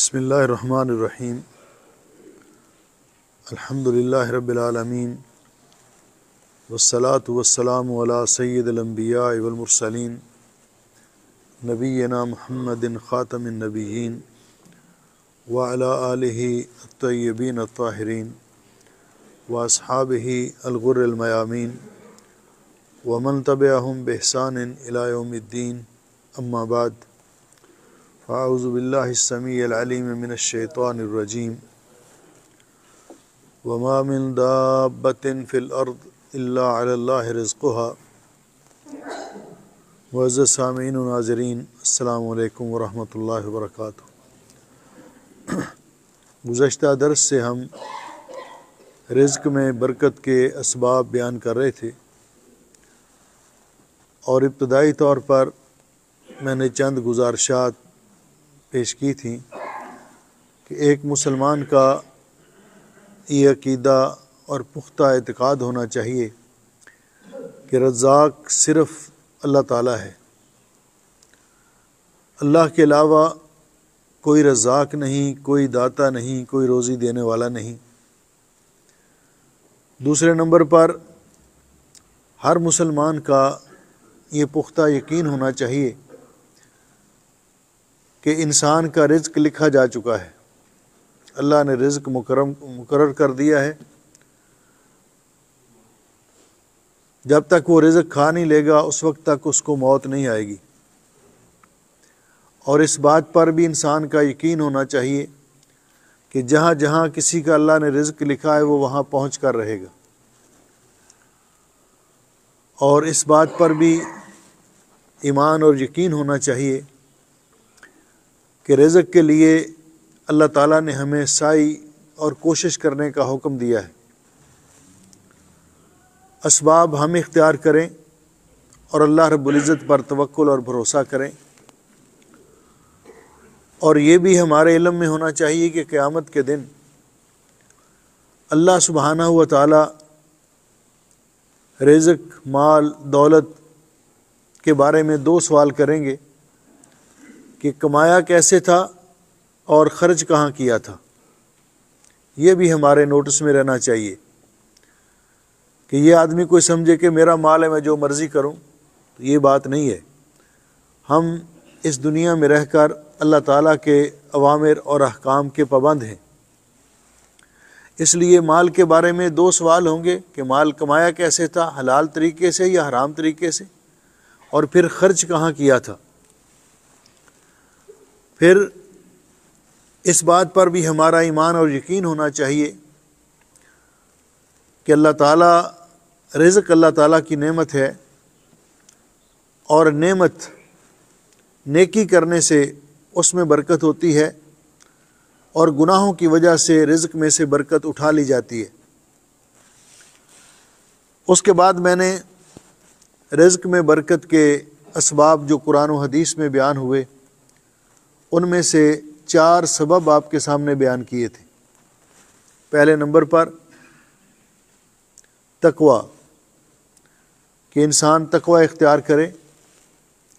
بسم اللہ الرحمن الرحیم الحمدللہ رب العالمین والصلاة والسلام علی سید الانبیاء والمرسلین نبینا محمد خاتم النبیین وعلی آلہ الطیبین الطاہرین واصحابہ الغر المیامین ومن تبعہم بإحسان الی یوم الدین اما بعد اعوذ باللہ السمیع العلیم من الشیطان الرجیم وما من دابۃ فی الارض الا علی اللہ رزقها معزز سامعین و ناظرین، السلام علیکم ورحمۃ اللہ وبرکاتہ۔ گزشتہ درس سے ہم رزق میں برکت کے اسباب بیان کر رہے تھے، اور ابتدائی طور پر میں نے چند گزارشات پیش کی تھیں کہ ایک مسلمان کا یہ عقیدہ اور پختہ اعتقاد ہونا چاہیے کہ رزاق صرف اللہ تعالیٰ ہے، اللہ کے علاوہ کوئی رزاق نہیں، کوئی داتا نہیں، کوئی روزی دینے والا نہیں۔ دوسرے نمبر پر ہر مسلمان کا یہ پختہ یقین ہونا چاہیے کہ انسان کا رزق لکھا جا چکا ہے، اللہ نے رزق مقرر کر دیا ہے۔ جب تک وہ رزق کھا نہیں لے گا اس وقت تک اس کو موت نہیں آئے گی، اور اس بات پر بھی انسان کا یقین ہونا چاہیے کہ جہاں جہاں کسی کا اللہ نے رزق لکھا ہے وہ وہاں پہنچ کر رہے گا، اور اس بات پر بھی ایمان اور یقین ہونا چاہیے کہ رزق کے لیے اللہ تعالیٰ نے ہمیں سعی اور کوشش کرنے کا حکم دیا ہے۔ اسباب ہم اختیار کریں اور اللہ رب العزت پر توکل اور بھروسہ کریں، اور یہ بھی ہمارے علم میں ہونا چاہیے کہ قیامت کے دن اللہ سبحانہ و تعالیٰ رزق، مال، دولت کے بارے میں دو سوال کریں گے کہ کمایا کیسے تھا اور خرچ کہاں کیا تھا۔ یہ بھی ہمارے نوٹس میں رہنا چاہیے کہ یہ آدمی کوئی سمجھے کہ میرا مال ہے میں جو مرضی کروں، تو یہ بات نہیں ہے۔ ہم اس دنیا میں رہ کر اللہ تعالیٰ کے اوامر اور احکام کے پابند ہیں، اس لیے مال کے بارے میں دو سوال ہوں گے کہ مال کمایا کیسے تھا، حلال طریقے سے یا حرام طریقے سے، اور پھر خرچ کہاں کیا تھا۔ پھر اس بات پر بھی ہمارا ایمان اور یقین ہونا چاہیے کہ اللہ تعالیٰ رزق اللہ تعالیٰ کی نعمت ہے، اور نعمت نیکی کرنے سے اس میں برکت ہوتی ہے، اور گناہوں کی وجہ سے رزق میں سے برکت اٹھا لی جاتی ہے۔ اس کے بعد میں نے رزق میں برکت کے اسباب جو قرآن و حدیث میں بیان ہوئے ان میں سے 4 سبب آپ کے سامنے بیان کیے تھے۔ پہلے نمبر پر تقوی، کہ انسان تقوی اختیار کرے،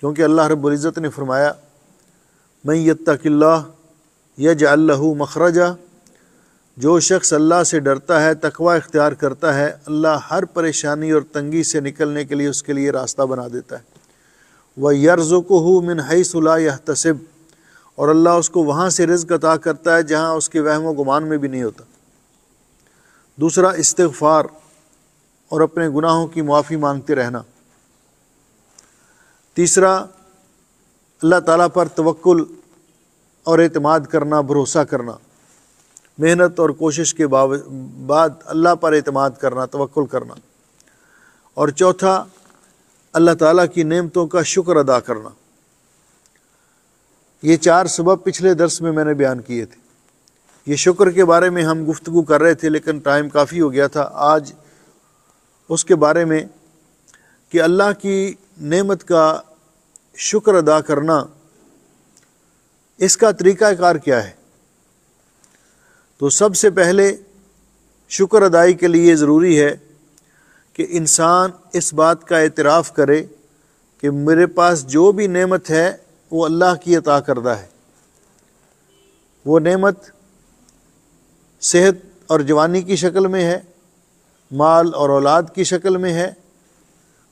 کیونکہ اللہ رب العزت نے فرمایا من یتق اللہ یجعل لہ مخرجا، جو شخص اللہ سے ڈرتا ہے، تقوی اختیار کرتا ہے، اللہ ہر پریشانی اور تنگی سے نکلنے کے لیے اس کے لیے راستہ بنا دیتا ہے۔ وَيَرْزُقُهُ مِنْ حَيْثُ لَا يَحْتَسِبُ، اور اللہ اس کو وہاں سے رزق عطا کرتا ہے جہاں اس کے وہم و گمان میں بھی نہیں ہوتا۔ دوسرا استغفار، اور اپنے گناہوں کی معافی مانگتے رہنا۔ تیسرا اللہ تعالیٰ پر توکل اور اعتماد کرنا، بھروسہ کرنا، محنت اور کوشش کے بعد اللہ پر اعتماد کرنا، توکل کرنا۔ اور چوتھا اللہ تعالیٰ کی نعمتوں کا شکر ادا کرنا۔ یہ 4 سبب پچھلے درس میں نے بیان کیے تھے۔ یہ شکر کے بارے میں ہم گفتگو کر رہے تھے لیکن ٹائم کافی ہو گیا تھا۔ آج اس کے بارے میں کہ اللہ کی نعمت کا شکر ادا کرنا، اس کا طریقہ کار کیا ہے۔ تو سب سے پہلے شکر ادائی کے لیے ضروری ہے کہ انسان اس بات کا اعتراف کرے کہ میرے پاس جو بھی نعمت ہے وہ اللہ کی عطا کردہ ہے، وہ نعمت صحت اور جوانی کی شکل میں ہے، مال اور اولاد کی شکل میں ہے،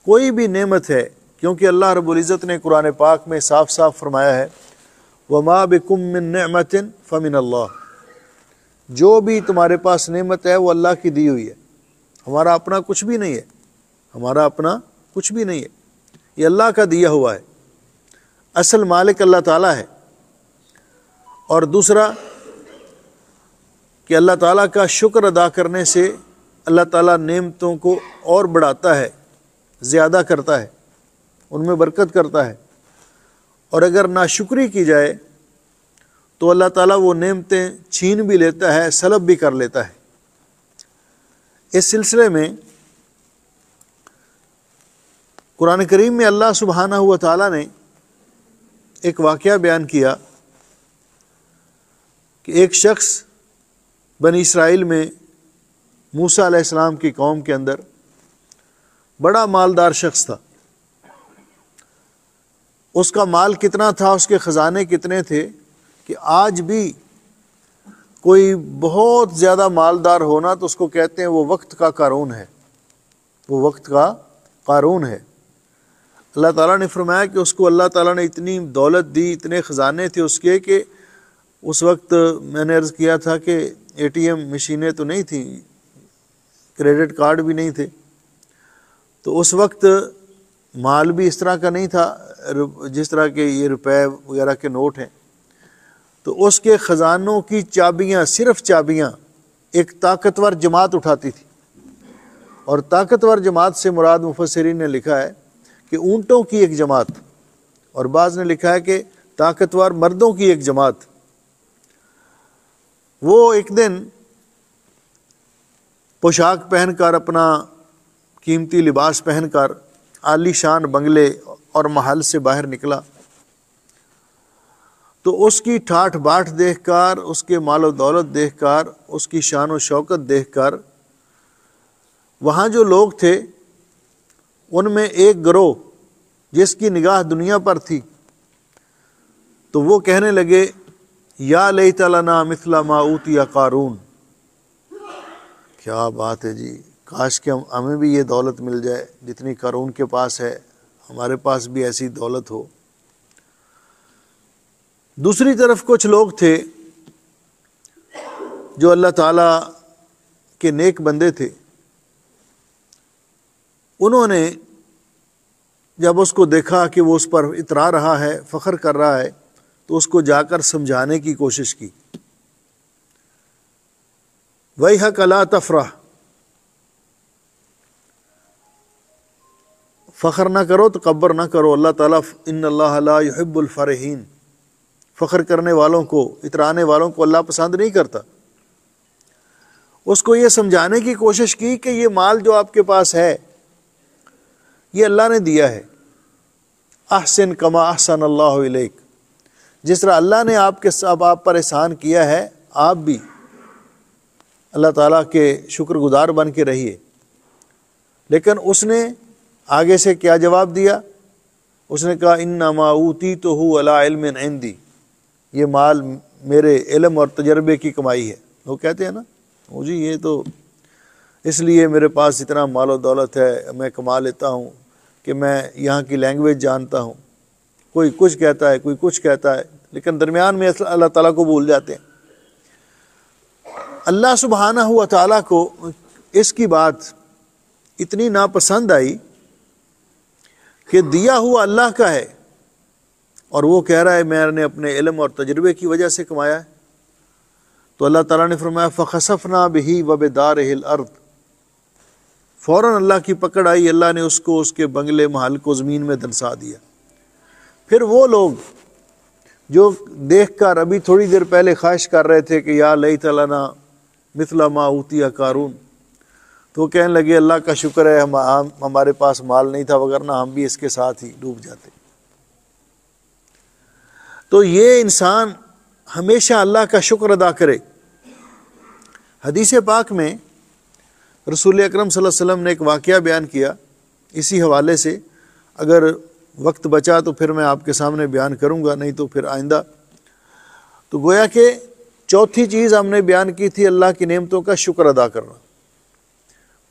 کوئی بھی نعمت ہے، کیونکہ اللہ رب العزت نے قرآن پاک میں صاف صاف فرمایا ہے وَمَا بِكُم مِّن نِعْمَةٍ فَمِنَ اللَّهِ، جو بھی تمہارے پاس نعمت ہے وہ اللہ کی دی ہوئی ہے، ہمارا اپنا کچھ بھی نہیں ہے، ہمارا اپنا کچھ بھی نہیں ہے، یہ اللہ کا دیا ہوا ہے، اصل مالک اللہ تعالیٰ ہے۔ اور دوسرا کہ اللہ تعالیٰ کا شکر ادا کرنے سے اللہ تعالیٰ نعمتوں کو اور بڑھاتا ہے، زیادہ کرتا ہے، ان میں برکت کرتا ہے، اور اگر ناشکری کی جائے تو اللہ تعالیٰ وہ نعمتیں چھین بھی لیتا ہے، سلب بھی کر لیتا ہے۔ اس سلسلے میں قرآن کریم میں اللہ سبحانہ و تعالیٰ نے ایک واقعہ بیان کیا کہ ایک شخص بنی اسرائیل میں موسیٰ علیہ السلام کی قوم کے اندر بڑا مالدار شخص تھا۔ اس کا مال کتنا تھا، اس کے خزانے کتنے تھے کہ آج بھی کوئی بہت زیادہ مالدار ہونا تو اس کو کہتے ہیں وہ وقت کا قارون ہے، وہ وقت کا قارون ہے۔ اللہ تعالیٰ نے فرمایا کہ اس کو اللہ تعالیٰ نے اتنی دولت دی، اتنے خزانے تھے اس کے کہ اس وقت میں نے عرض کیا تھا کہ اے ٹی ایم مشینیں تو نہیں تھیں، کریڈٹ کارڈ بھی نہیں تھے، تو اس وقت مال بھی اس طرح کا نہیں تھا جس طرح کے یہ روپے وغیرہ کے نوٹ ہیں۔ تو اس کے خزانوں کی چابیاں، صرف چابیاں ایک طاقتور جماعت اٹھاتی تھی، اور طاقتور جماعت سے مراد مفسرین نے لکھا ہے کہ اونٹوں کی ایک جماعت، اور بعض نے لکھا ہے کہ طاقتور مردوں کی ایک جماعت۔ وہ ایک دن پوشاک پہن کر، اپنا قیمتی لباس پہن کر عالی شان بنگلے اور محل سے باہر نکلا، تو اس کی ٹھاٹھ باٹھ دیکھ کر، اس کے مال و دولت دیکھ کر، اس کی شان و شوکت دیکھ کر، وہاں جو لوگ تھے ان میں ایک گروہ جس کی نگاہ دنیا پر تھی، تو وہ کہنے لگے یا لیت لنا مثل ما اوتی قارون، کیا بات ہے جی، کاش کہ ہمیں بھی یہ دولت مل جائے جتنی قارون کے پاس ہے، ہمارے پاس بھی ایسی دولت ہو۔ دوسری طرف کچھ لوگ تھے جو اللہ تعالیٰ کے نیک بندے تھے، انہوں نے جب اس کو دیکھا کہ وہ اس پر اترا رہا ہے، فخر کر رہا ہے، تو اس کو جا کر سمجھانے کی کوشش کی۔ وَيْحَكَ لَا تَفْرَحْ، فخر نہ کرو، تکبر نہ کرو، اللہ تعالیٰ ان اللہ لا يحب الفرحین، فخر کرنے والوں کو، اترانے والوں کو اللہ پسند نہیں کرتا۔ اس کو یہ سمجھانے کی کوشش کی کہ یہ مال جو آپ کے پاس ہے یہ اللہ نے دیا ہے، احسن کما احسن اللہ الیک، جس طرح اللہ نے آپ پر احسان کیا ہے، آپ بھی اللہ تعالیٰ کے شکر گزار بن کے رہیے۔ لیکن اس نے آگے سے کیا جواب دیا؟ اس نے کہا انما اوتیتہ علی علم عندی، یہ مال میرے علم اور تجربے کی کمائی ہے۔ لوگ کہتے ہیں نا جی یہ تو اس لیے میرے پاس اتنا مال و دولت ہے، میں کما لیتا ہوں کہ میں یہاں کی لینگویج جانتا ہوں، کوئی کچھ کہتا ہے، کوئی کچھ کہتا ہے، لیکن درمیان میں اللہ تعالیٰ کو بھول جاتے ہیں۔ اللہ سبحانہ و تعالیٰ کو اس کی بات اتنی ناپسند آئی کہ دیا ہوا اللہ کا ہے اور وہ کہہ رہا ہے میں نے اپنے علم اور تجربے کی وجہ سے کمایا ہے۔ تو اللہ تعالیٰ نے فرمایا فَخَسَفْنَا بِهِ وَبِدَارِهِ الْأَرْضِ، فوراً اللہ کی پکڑ آئی، اللہ نے اس کو، اس کے بنگلے محل کو زمین میں دنسا دیا۔ پھر وہ لوگ جو دیکھ کر ابھی تھوڑی دیر پہلے خواہش کر رہے تھے کہ یا لیت لنا مثل ما اوتی قارون، تو کہنے لگے اللہ کا شکر ہے ہمارے پاس مال نہیں تھا، وگرنہ ہم بھی اس کے ساتھ ہی ڈوب جاتے۔ تو یہ انسان ہمیشہ اللہ کا شکر ادا کرے۔ حدیث پاک میں رسول اکرم صلی اللہ علیہ وسلم نے ایک واقعہ بیان کیا اسی حوالے سے، اگر وقت بچا تو پھر میں آپ کے سامنے بیان کروں گا، نہیں تو پھر آئندہ۔ تو گویا کہ چوتھی چیز ہم نے بیان کی تھی اللہ کی نعمتوں کا شکر ادا کرنا۔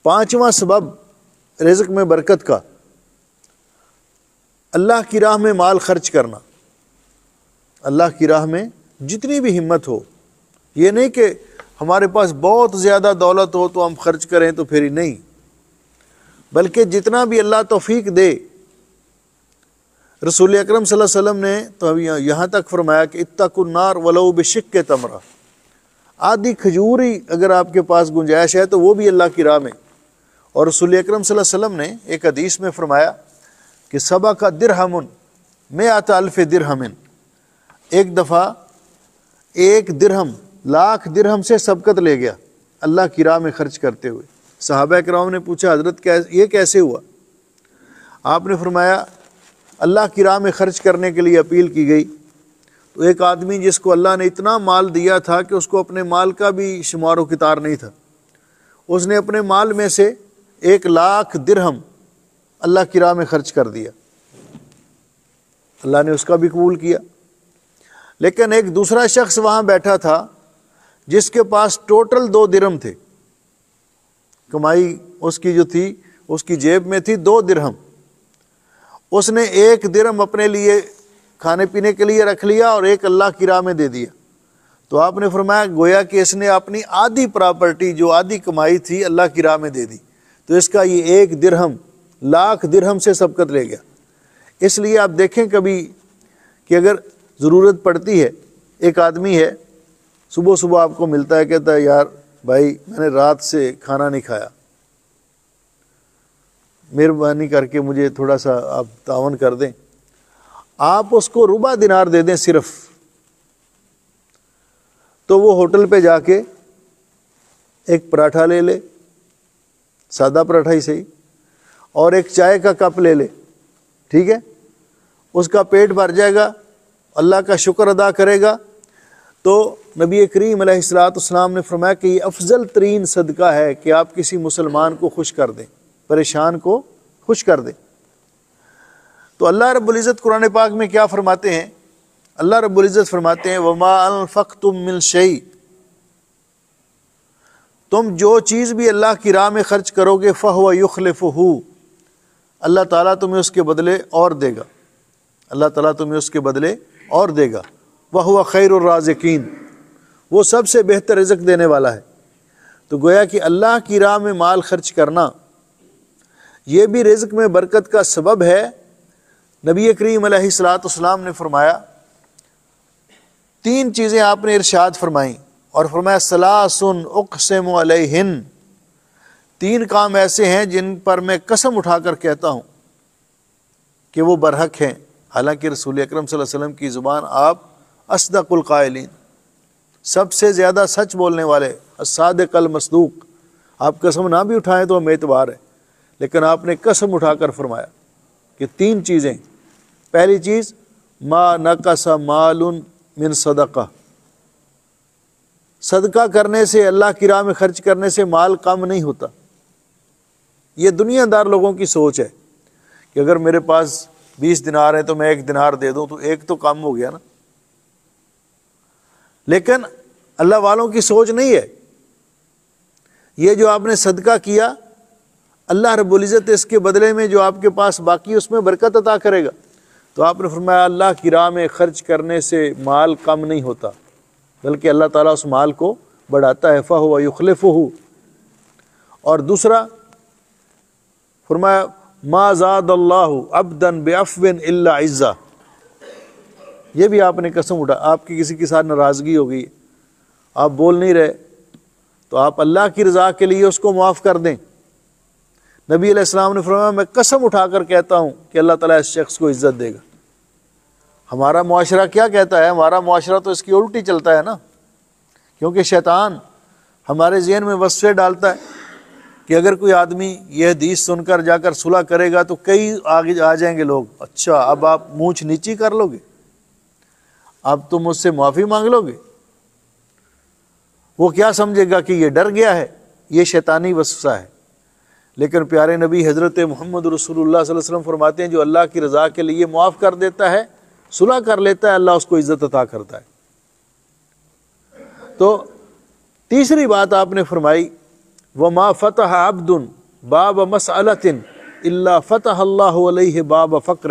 پانچواں سبب رزق میں برکت کا اللہ کی راہ میں مال خرچ کرنا۔ اللہ کی راہ میں جتنی بھی ہمت ہو، یہ نہیں کہ ہمارے پاس بہت زیادہ دولت ہو تو ہم خرچ کریں تو پھر ہی نہیں، بلکہ جتنا بھی اللہ توفیق دے۔ رسول اکرم صلی اللہ علیہ وسلم نے تو یہاں تک فرمایا کہ اتقوا النار ولو بشق تمرہ، آدھی کھجور ہی اگر آپ کے پاس گنجائش ہے تو وہ بھی اللہ کی راہ میں۔ اور رسول اکرم صلی اللہ علیہ وسلم نے ایک حدیث میں فرمایا کہ سبق درہم مئۃ الف درہم، ایک دفعہ ایک درہم لاکھ درہم سے سبقت لے گیا اللہ کی راہ میں خرچ کرتے ہوئے۔ صحابہ کرام نے پوچھا حضرت یہ کیسے ہوا؟ آپ نے فرمایا اللہ کی راہ میں خرچ کرنے کے لیے اپیل کی گئی تو ایک آدمی جس کو اللہ نے اتنا مال دیا تھا کہ اس کو اپنے مال کا بھی شمار و کتار نہیں تھا، اس نے اپنے مال میں سے 1,00,000 درہم اللہ کی راہ میں خرچ کر دیا، اللہ نے اس کا بھی قبول کیا۔ لیکن ایک دوسرا شخص وہاں بیٹھا تھا جس کے پاس ٹوٹل 2 درہم تھے، کمائی اس کی جو تھی اس کی جیب میں تھی 2 درہم، اس نے 1 درہم اپنے لیے کھانے پینے کے لیے رکھ لیا اور 1 اللہ کی راہ میں دے دیا۔ تو آپ نے فرمایا گویا کہ اس نے اپنی آدھی پراپرٹی جو آدھی کمائی تھی اللہ کی راہ میں دے دی، تو اس کا یہ 1 درہم 1,00,000 درہم سے سبقت لے گیا۔ اس لیے آپ دیکھیں کبھی کہ اگر ضرورت پڑتی ہے، ایک آدمی ہے صبح صبح آپ کو ملتا ہے، کہتا ہے یار بھائی میں نے رات سے کھانا نہیں کھایا، مہربانی کر کے مجھے تھوڑا سا آپ تعاون کر دیں، آپ اس کو ربع دینار دے دیں صرف، تو وہ ہوٹل پہ جا کے ایک پراٹھا لے لے، سادہ پراٹھا ہی صحیح، اور ایک چائے کا کپ لے لے، ٹھیک ہے، اس کا پیٹ بھر جائے گا، اللہ کا شکر ادا کرے گا۔ تو نبی کریم علیہ السلام نے فرمایا کہ یہ افضل ترین صدقہ ہے کہ آپ کسی مسلمان کو خوش کر دیں، پریشان کو خوش کر دیں۔ تو اللہ رب العزت قرآن پاک میں کیا فرماتے ہیں؟ اللہ رب العزت فرماتے ہیں وَمَا أَنفَقْتُم مِّن شَيْءٍ، تم جو چیز بھی اللہ کی راہ میں خرچ کرو گے فَهُوَ يُخْلِفُهُ، اللہ تعالیٰ تمہیں اس کے بدلے اور دے گا، اللہ تعالیٰ تمہیں اس کے بدلے اور دے گا۔ وَهُوَ خَيْرُ الرَّازِقِينَ، وہ سب سے بہتر رزق دینے والا ہے۔ تو گویا کہ اللہ کی راہ میں مال خرچ کرنا یہ بھی رزق میں برکت کا سبب ہے۔ نبی کریم علیہ السلام نے فرمایا 3 چیزیں آپ نے ارشاد فرمائیں، اور فرمایا ثلاث اقسم علیہن، 3 کام ایسے ہیں جن پر میں قسم اٹھا کر کہتا ہوں کہ وہ برحق ہیں، حالانکہ رسول اکرم صلی اللہ علیہ وسلم کی زبان آپ اصدق القائلین، سب سے زیادہ سچ بولنے والے، الصادق المصدوق، آپ قسم نہ بھی اٹھائیں تو ہمیں اعتبار ہے، لیکن آپ نے قسم اٹھا کر فرمایا کہ 3 چیزیں۔ پہلی چیز ما نقص مال من صدقہ، صدقہ کرنے سے، اللہ کی راہ میں خرچ کرنے سے مال کم نہیں ہوتا۔ یہ دنیا دار لوگوں کی سوچ ہے کہ اگر میرے پاس 20 دینار ہیں تو میں 1 دینار دے دوں تو 1 تو کم ہو گیا نا، لیکن اللہ والوں کی سوچ نہیں ہے۔ یہ جو آپ نے صدقہ کیا، اللہ رب العزت اس کے بدلے میں جو آپ کے پاس باقی اس میں برکت عطا کرے گا۔ تو آپ نے فرمایا اللہ کی راہ میں خرچ کرنے سے مال کم نہیں ہوتا، بلکہ اللہ تعالیٰ اس مال کو بڑھاتا ہے، فَهُوَ يُخْلِفُهُ۔ اور دوسرا فرمایا ما زاد اللہ عبدا بعفو الا عزا، یہ بھی آپ نے قسم اٹھا، آپ کی کسی کے ساتھ ناراضگی ہو گئی، آپ بول نہیں رہے، تو آپ اللہ کی رضا کے لیے اس کو معاف کر دیں۔ نبی علیہ السلام نے فرمایا میں قسم اٹھا کر کہتا ہوں کہ اللہ تعالیٰ اس شخص کو عزت دے گا۔ ہمارا معاشرہ کیا کہتا ہے؟ ہمارا معاشرہ تو اس کی الٹی چلتا ہے نا، کیونکہ شیطان ہمارے ذہن میں وسوسے ڈالتا ہے کہ اگر کوئی آدمی یہ حدیث سن کر جا کر صلح کرے گا تو کئی آگے آ جائیں گے لوگ، اچھا اب آپ مونچھ نیچی کر لو گے، اب تم مجھ سے معافی مانگ لو گے، وہ کیا سمجھے گا کہ یہ ڈر گیا ہے، یہ شیطانی وسوسہ ہے۔ لیکن پیارے نبی حضرت محمد رسول اللہ صلی اللہ علیہ وسلم فرماتے ہیں جو اللہ کی رضا کے لیے معاف کر دیتا ہے، صلح کر لیتا ہے، اللہ اس کو عزت عطا کرتا ہے۔ تو تیسری بات آپ نے فرمائی وما فتح عبد باب مسألۃ الا فتح اللہ علیہ باب فقر،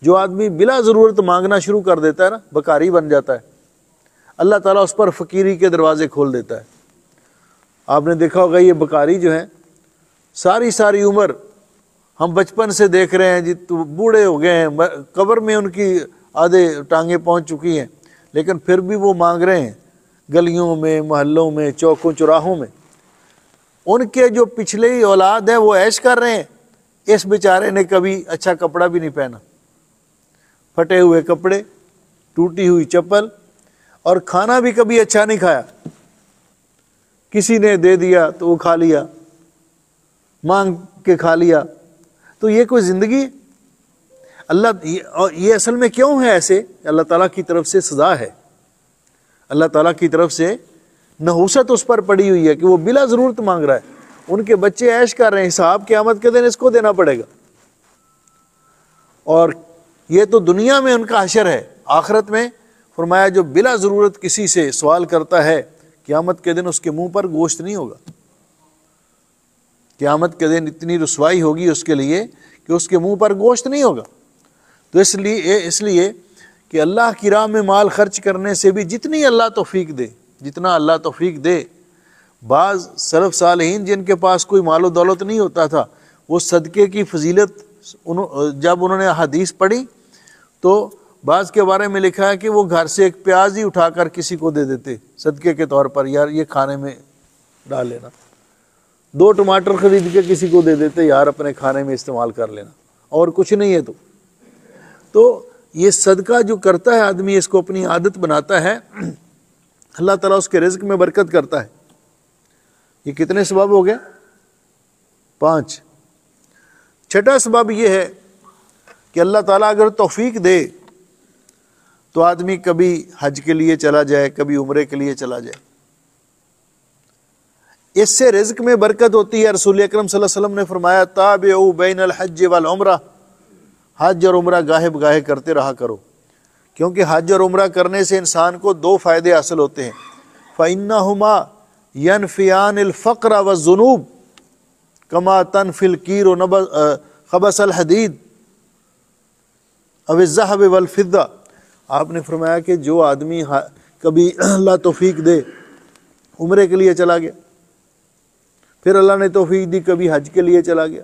جو آدمی بلا ضرورت مانگنا شروع کر دیتا ہے نا، بکاری بن جاتا ہے، اللہ تعالیٰ اس پر فقیری کے دروازے کھول دیتا ہے۔ آپ نے دیکھا ہوگا یہ بکاری جو ہیں ساری عمر ہم بچپن سے دیکھ رہے ہیں جی، تو بوڑھے ہو گئے ہیں، قبر میں ان کی آدھے ٹانگیں پہنچ چکی ہیں، لیکن پھر بھی وہ مانگ رہے ہیں گلیوں میں، محلوں میں، چوکوں چوراہوں میں۔ ان کے جو پچھلے ہی اولاد ہے وہ عیش کر رہے ہیں، اس بیچارے نے کبھی اچھا کپڑا بھی نہیں پہنا، پھٹے ہوئے کپڑے، ٹوٹی ہوئی چپل، اور کھانا بھی کبھی اچھا نہیں کھایا، کسی نے دے دیا تو وہ کھا لیا، مانگ کے کھا لیا۔ تو یہ کوئی زندگی؟ اللہ یہ اصل میں کیوں ہے ایسے؟ اللہ تعالیٰ کی طرف سے سزا ہے، اللہ تعالیٰ کی طرف سے نحوست اس پر پڑی ہوئی ہے کہ وہ بلا ضرورت مانگ رہا ہے۔ ان کے بچے عیش کر رہے ہیں، حساب قیامت کے دن اس کو دینا پڑے گا۔ اور یہ تو دنیا میں ان کا حشر ہے، آخرت میں فرمایا جو بلا ضرورت کسی سے سوال کرتا ہے قیامت کے دن اس کے منہ پر گوشت نہیں ہوگا۔ قیامت کے دن اتنی رسوائی ہوگی اس کے لیے کہ اس کے منہ پر گوشت نہیں ہوگا۔ تو اس لیے کہ اللہ کی راہ میں مال خرچ کرنے سے بھی جتنی اللہ توفیق دے، جتنا اللہ توفیق دے، بعض سلف صالحین جن کے پاس کوئی مال و دولت نہیں ہوتا تھا، وہ صدقے کی فضیلت جب انہوں نے حدیث پڑھی تو بعض کے بارے میں لکھا ہے کہ وہ گھر سے ایک پیاز ہی اٹھا کر کسی کو دے دیتے صدقے کے طور پر، یار یہ کھانے میں ڈال لینا، 2 ٹماٹر خرید کے کسی کو دے دیتے، یار اپنے کھانے میں استعمال کر لینا، اور کچھ نہیں ہے تو یہ صدقہ جو کرتا ہے آدمی، اس کو اپنی عادت بناتا ہے، اللہ تعالیٰ اس کے رزق میں برکت کرتا ہے۔ یہ کتنے سبب ہو گئے؟ 5۔ چھٹا سبب یہ ہے کہ اللہ تعالیٰ اگر توفیق دے تو آدمی کبھی حج کے لیے چلا جائے، کبھی عمرے کے لیے چلا جائے، اس سے رزق میں برکت ہوتی ہے۔ رسول اکرم صلی اللہ علیہ وسلم نے فرمایا تابعوا بین الحج والعمرہ، حج اور عمرہ گاہے بگاہے کرتے رہا کرو، کیونکہ حج اور عمرہ کرنے سے انسان کو 2 فائدے حاصل ہوتے ہیں۔ فَإِنَّهُمَا يَنْفِيَانِ الْفَقْرَ وَالذُّنُوبَ كَمَا تَنْفِي الْكِيرُ خَبَثَ الْحَدِيدِ أَوِ الذَّهَبِ وَالْفِضَّةِ۔ آپ نے فرمایا کہ جو آدمی کبھی اللہ توفیق دے عمرے کے لیے چلا گیا، پھر اللہ نے توفیق دی کبھی حج کے لیے چلا گیا،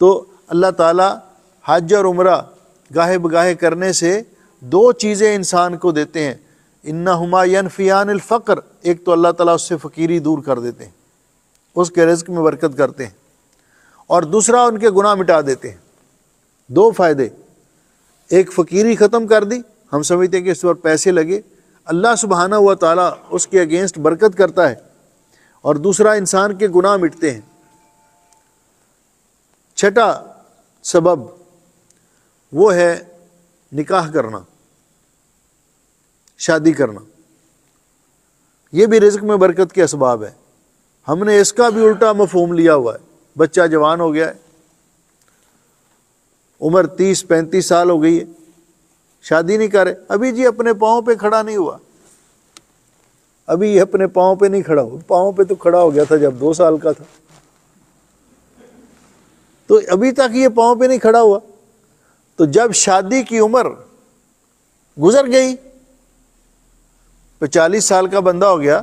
تو اللہ تعالیٰ حج اور عمرہ گاہے بگاہے کرنے سے 2 چیزیں انسان کو دیتے ہیں۔ انہما ینفیان الفقر، ایک تو اللہ تعالیٰ اس سے فقیری دور کر دیتے ہیں، اس کے رزق میں برکت کرتے ہیں، اور دوسرا ان کے گناہ مٹا دیتے ہیں۔ 2 فائدے، ایک فقیری ختم کر دی، ہم سمجھتے ہیں کہ اس پر پیسے لگے، اللہ سبحانہ و تعالیٰ اس کے اگینسٹ برکت کرتا ہے، اور دوسرا انسان کے گناہ مٹتے ہیں۔ چھٹا سبب وہ ہے نکاح کرنا، شادی کرنا، یہ بھی رزق میں برکت کے اسباب ہے۔ ہم نے اس کا بھی الٹا مفہوم لیا ہوا ہے، بچہ جوان ہو گیا ہے، عمر 30-35 سال ہو گئی ہے، شادی نہیں کرے، ابھی جی اپنے پاؤں پہ کھڑا نہیں ہوا، ابھی یہ اپنے پاؤں پہ نہیں کھڑا ہوا، پاؤں پہ تو کھڑا ہو گیا تھا جب 2 سال کا تھا، تو ابھی تک یہ پاؤں پہ نہیں کھڑا ہوا، تو جب شادی کی عمر گزر گئی، 40 سال کا بندہ ہو گیا،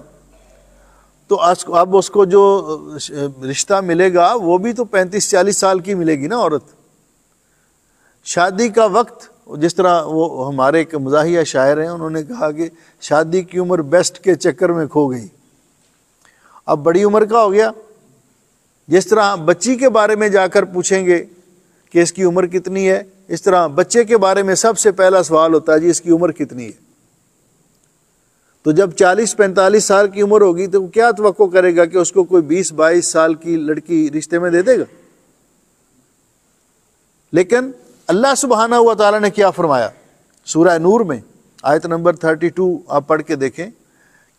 تو اب اس کو جو رشتہ ملے گا وہ بھی تو 35-40 سال کی ملے گی نا عورت۔ شادی کا وقت، جس طرح وہ ہمارے ایک مزاحیہ شاعر ہیں، انہوں نے کہا کہ شادی کی عمر بیسٹ کے چکر میں کھو گئی۔ اب بڑی عمر کا ہو گیا، جس طرح بچی کے بارے میں جا کر پوچھیں گے کہ اس کی عمر کتنی ہے، اس طرح بچے کے بارے میں سب سے پہلا سوال ہوتا ہے جی اس کی عمر کتنی ہے۔ تو جب 40-45 سال کی عمر ہوگی تو کیا توقع کرے گا کہ اس کو کوئی 20-22 سال کی لڑکی رشتے میں دے دے گا؟ لیکن اللہ سبحانہ و تعالیٰ نے کیا فرمایا سورہ نور میں آیت نمبر 32 آپ پڑھ کے دیکھیں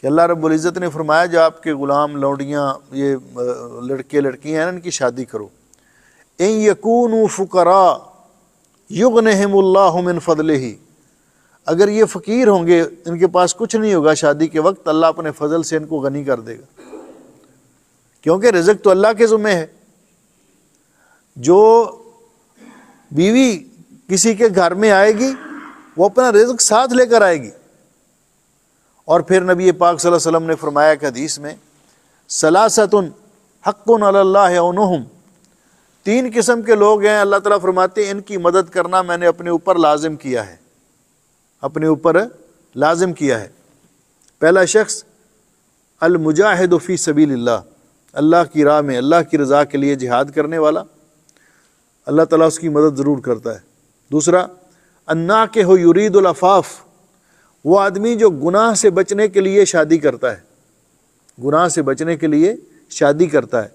کہ اللہ رب العزت نے فرمایا جو آپ کے غلام لونڈیاں یہ لڑکے لڑکیاں ہیں ان کی شادی کرو۔ ان یکونوا فقراء یغنہم اللہ من فضلہ، اگر یہ فقیر ہوں گے، ان کے پاس کچھ نہیں ہوگا شادی کے وقت، اللہ اپنے فضل سے ان کو غنی کر دے گا، کیونکہ رزق تو اللہ کے ذمہ ہے۔ جو بیوی کسی کے گھر میں آئے گی وہ اپنا رزق ساتھ لے کر آئے گی۔ اور پھر نبی پاک صلی اللہ علیہ وسلم نے فرمایا کہ حدیث میں ثلاثۃ حق علی اللہ عونہم، تین قسم کے لوگ ہیں، اللہ تعالیٰ فرماتے ہیں ان کی مدد کرنا میں نے اپنے اوپر لازم کیا ہے، اپنے اوپر لازم کیا ہے۔ پہلا شخص المجاہد فی سبیل اللہ، اللہ کی راہ میں اللہ کی رضا کے لیے جہاد کرنے والا، اللہ تعالیٰ اس کی مدد ضرور کرتا ہے۔ دوسرا الناکح یرید العفاف، وہ آدمی جو گناہ سے بچنے کے لیے شادی کرتا ہے، گناہ سے بچنے کے لیے شادی کرتا ہے،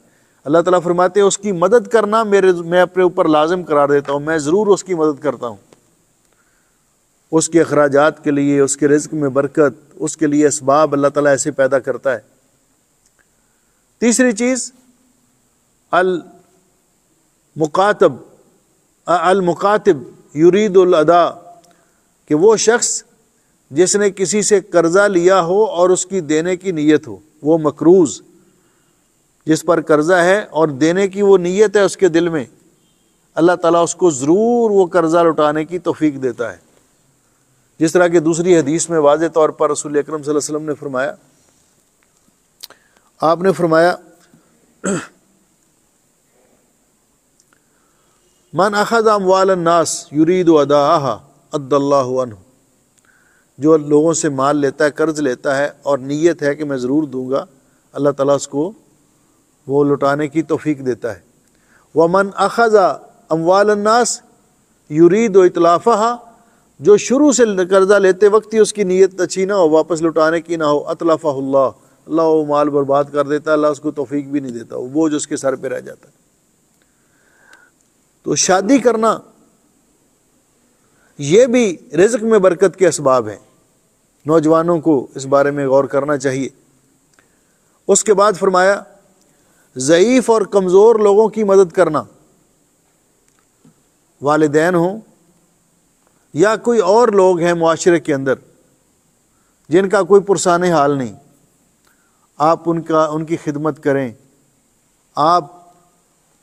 اللہ تعالیٰ فرماتے ہیں اس کی مدد کرنا میں اپنے اوپر لازم قرار دیتا ہوں، میں ضرور اس کی مدد کرتا ہوں، اس کے اخراجات کے لیے، اس کے رزق میں برکت، اس کے لیے اسباب اللہ تعالیٰ ایسے پیدا کرتا ہے۔ تیسری چیز المکاتب یرید الادا، کہ وہ شخص جس نے کسی سے قرضہ لیا ہو اور اس کی دینے کی نیت ہو، وہ مقروض جس پر قرضہ ہے اور دینے کی وہ نیت ہے اس کے دل میں، اللہ تعالیٰ اس کو ضرور وہ قرضہ لوٹانے کی توفیق دیتا ہے۔ جس طرح کہ دوسری حدیث میں واضح طور پر رسول اکرم صلی اللہ علیہ وسلم نے فرمایا، آپ نے فرمایا من اخذ اموال الناس یرید اداءها ادى اللہ عنہ، جو لوگوں سے مال لیتا ہے، قرض لیتا ہے اور نیت ہے کہ میں ضرور دوں گا، اللہ تعالیٰ اس کو وہ لوٹانے کی توفیق دیتا ہے۔ ومن اخذ اموال الناس یرید اتلافها، جو شروع سے قرضہ لیتے وقت ہی اس کی نیت اچھی نہ ہو، واپس لوٹانے کی نہ ہو، اتلفہ اللہ وہ مال برباد کر دیتا ہے، اللہ اس کو توفیق بھی نہیں دیتا، وہ بوجھ اس کے سر پہ رہ جاتا ہے۔ تو شادی کرنا یہ بھی رزق میں برکت کے اسباب ہیں، نوجوانوں کو اس بارے میں غور کرنا چاہیے۔ اس کے بعد فرمایا ضعیف اور کمزور لوگوں کی مدد کرنا، والدین ہوں یا کوئی اور لوگ ہیں معاشرے کے اندر جن کا کوئی پرسان حال نہیں، آپ ان کی خدمت کریں، آپ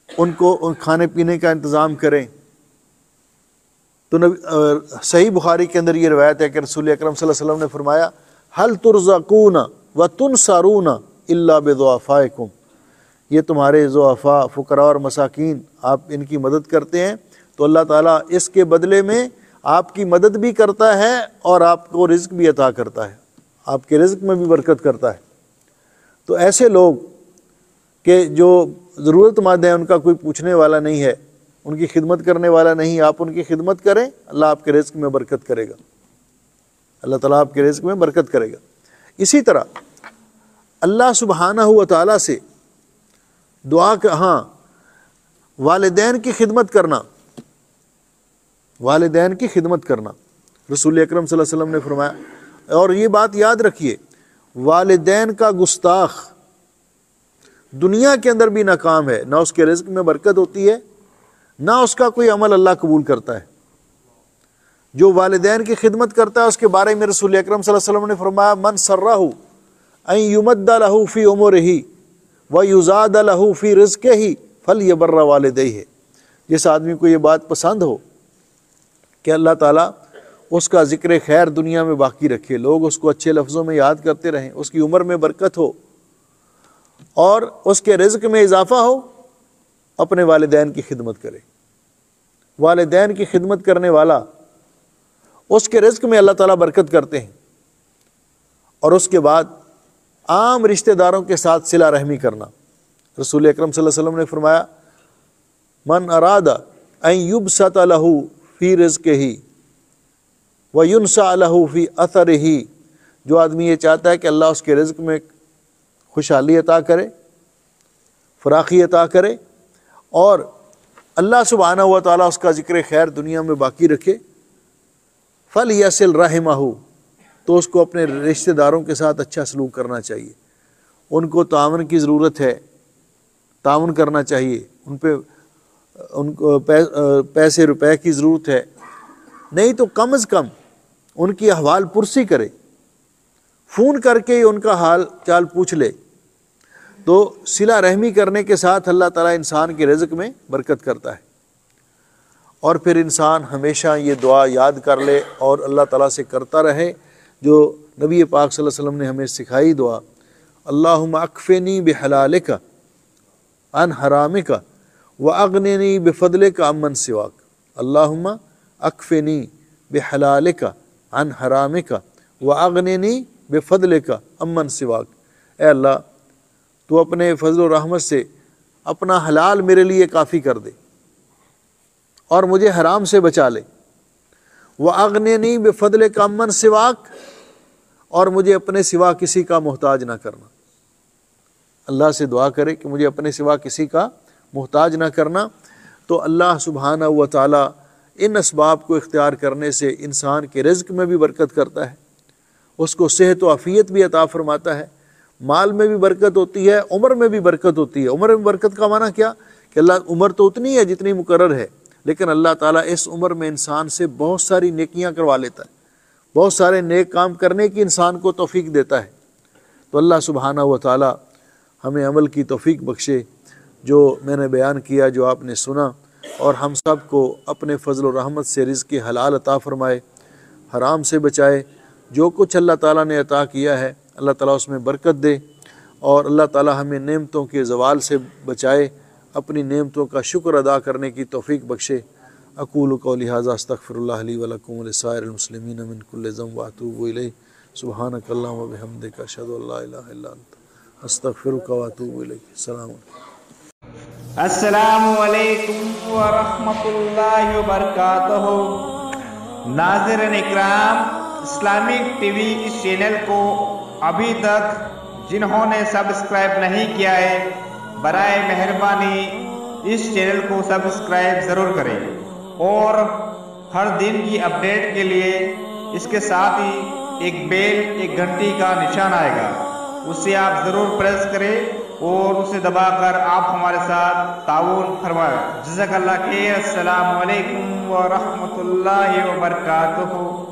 ان کو کھانے پینے کا انتظام کریں۔ تو صحیح بخاری کے اندر یہ روایت ہے کہ رسول اکرم صلی اللہ علیہ وسلم نے فرمایا هل ترزقون وتنصرون الا بضعفائکم، یہ تمہارے ضعفاء، فقراء اور مساکین، آپ ان کی مدد کرتے ہیں تو اللہ تعالیٰ اس کے بدلے میں آپ کی مدد بھی کرتا ہے اور آپ کو رزق بھی عطا کرتا ہے، آپ کے رزق میں بھی برکت کرتا ہے۔ تو ایسے لوگ کہ جو ضرورت مند ہیں، ان کا کوئی پوچھنے والا نہیں ہے، ان کی خدمت کرنے والا نہیں، آپ ان کی خدمت کریں، اللہ آپ کے رزق میں برکت کرے گا، اللہ تعالیٰ آپ کے رزق میں برکت کرے گا۔ اسی طرح اللہ سبحانہ و تعالیٰ سے دعا والدین کی خدمت کرنا، والدین کی خدمت کرنا، رسول اکرم صلی اللہ علیہ وسلم نے فرمایا، اور یہ بات یاد رکھیے، والدین کا گستاخ دنیا کے اندر بھی ناکام ہے، نہ اس کے رزق میں برکت ہوتی ہے، نہ اس کا کوئی عمل اللہ قبول کرتا ہے۔ جو والدین کی خدمت کرتا ہے اس کے بارے میں رسول اکرم صلی اللہ علیہ وسلم نے فرمایا من سرہ ان یمد لہ فی عمرہ ویزاد لہ فی رزقہ فلیبر والدیہ، جس آدمی کو یہ بات پسند ہو کہ اللہ تعالیٰ اس کا ذکر خیر دنیا میں باقی رکھے، لوگ اس کو اچھے لفظوں میں یاد کرتے رہیں، اس کی عمر میں برکت ہو اور اس کے رزق میں اضافہ ہو، اپنے والدین کی خدمت کرے۔ والدین کی خدمت کرنے والا اس کے رزق میں اللہ تعالیٰ برکت کرتے ہیں۔ اور اس کے بعد عام رشتہ داروں کے ساتھ صلہ رحمی کرنا، رسول اکرم صلی اللہ علیہ وسلم نے فرمایا من اراد ان یبسط لہ فی رزقہ وینسع لہ فی اثرہ، جو آدمی یہ چاہتا ہے کہ اللہ اس کے رزق میں خوشحالی عطا کرے، فراخی عطا کرے، اور اللہ سبحانہ و تعالیٰ اس کا ذکر خیر دنیا میں باقی رکھے، فَلْيَصِلْ رَحِمَهُ، تو اس کو اپنے رشتہ داروں کے ساتھ اچھا سلوک کرنا چاہیے، ان کو تعاون کی ضرورت ہے، تعاون کرنا چاہیے، ان کو پیسے روپے کی ضرورت ہے، نہیں تو کم از کم ان کی احوال پرسی کرے، فون کر کے ان کا حال چال پوچھ لے، تو صلہ رحمی کرنے کے ساتھ اللہ تعالیٰ انسان کے رزق میں برکت کرتا ہے۔ اور پھر انسان ہمیشہ یہ دعا یاد کر لے اور اللہ تعالیٰ سے کرتا رہے جو نبی پاک صلی اللہ علیہ وسلم نے ہمیں سکھائی دعا، اللہم اکفنی بحلالک عن حرامک واغننی بفضلک عمن سواک، اللہم اکفنی بحلالک عن حرامک واغننی بفضلک عمن سواک، اے اللہ تو اپنے فضل و رحمت سے اپنا حلال میرے لیے کافی کر دے اور مجھے حرام سے بچا لے، وَأَغْنِنِي بِفَضْلِكَ عَمَّن سِوَاكَ، اور مجھے اپنے سوا کسی کا محتاج نہ کرنا۔ اللہ سے دعا کرے کہ مجھے اپنے سوا کسی کا محتاج نہ کرنا، تو اللہ سبحانہ و تعالی ان اسباب کو اختیار کرنے سے انسان کے رزق میں بھی برکت کرتا ہے، اس کو صحت و عافیت بھی عطا فرماتا ہے، مال میں بھی برکت ہوتی ہے، عمر میں بھی برکت ہوتی ہے۔ عمر میں برکت کا معنی کیا کہ اللہ عمر تو اتنی ہے جتنی مقرر ہے، لیکن اللہ تعالیٰ اس عمر میں انسان سے بہت ساری نیکیاں کروا لیتا ہے، بہت سارے نیک کام کرنے کی انسان کو توفیق دیتا ہے۔ تو اللہ سبحانہ و تعالیٰ ہمیں عمل کی توفیق بخشے، جو میں نے بیان کیا، جو آپ نے سنا، اور ہم سب کو اپنے فضل و رحمت سے رزق حلال عطا فرمائے، حرام سے بچائے۔ جو کچھ اللہ تعالیٰ نے عطا کیا ہے اللہ تعالیٰ اس میں برکت دے، اور اللہ تعالیٰ ہمیں نعمتوں کے زوال سے بچائے، اپنی نعمتوں کا شکر ادا کرنے کی توفیق بخشے۔ اقول قولی ھذا استغفر اللہ لی ولکم ولسائر المسلمین من کل ذنب واتوب الیہ، سبحانک اللہم وبحمدک، اشہد ان لا الہ الا انت، استغفرک واتوب الیک۔ السلام علیکم۔ السلام علیکم ورحمۃ اللہ وبرکاتہ۔ ناظرین اکرام، اسلامک ٹی وی اس چینل کو ابھی تک جنہوں نے سبسکرائب نہیں کیا ہے، برائے مہربانی اس چینل کو سبسکرائب ضرور کریں، اور ہر دن کی اپڈیٹ کے لیے اس کے ساتھ ہی ایک گھنٹی کا نشان آئے گا، اسے آپ ضرور پریس کریں اور اسے دبا کر آپ ہمارے ساتھ تعاون فرمائیں۔ جزاک اللہ خیر۔ السلام علیکم ورحمۃ اللہ وبرکاتہ۔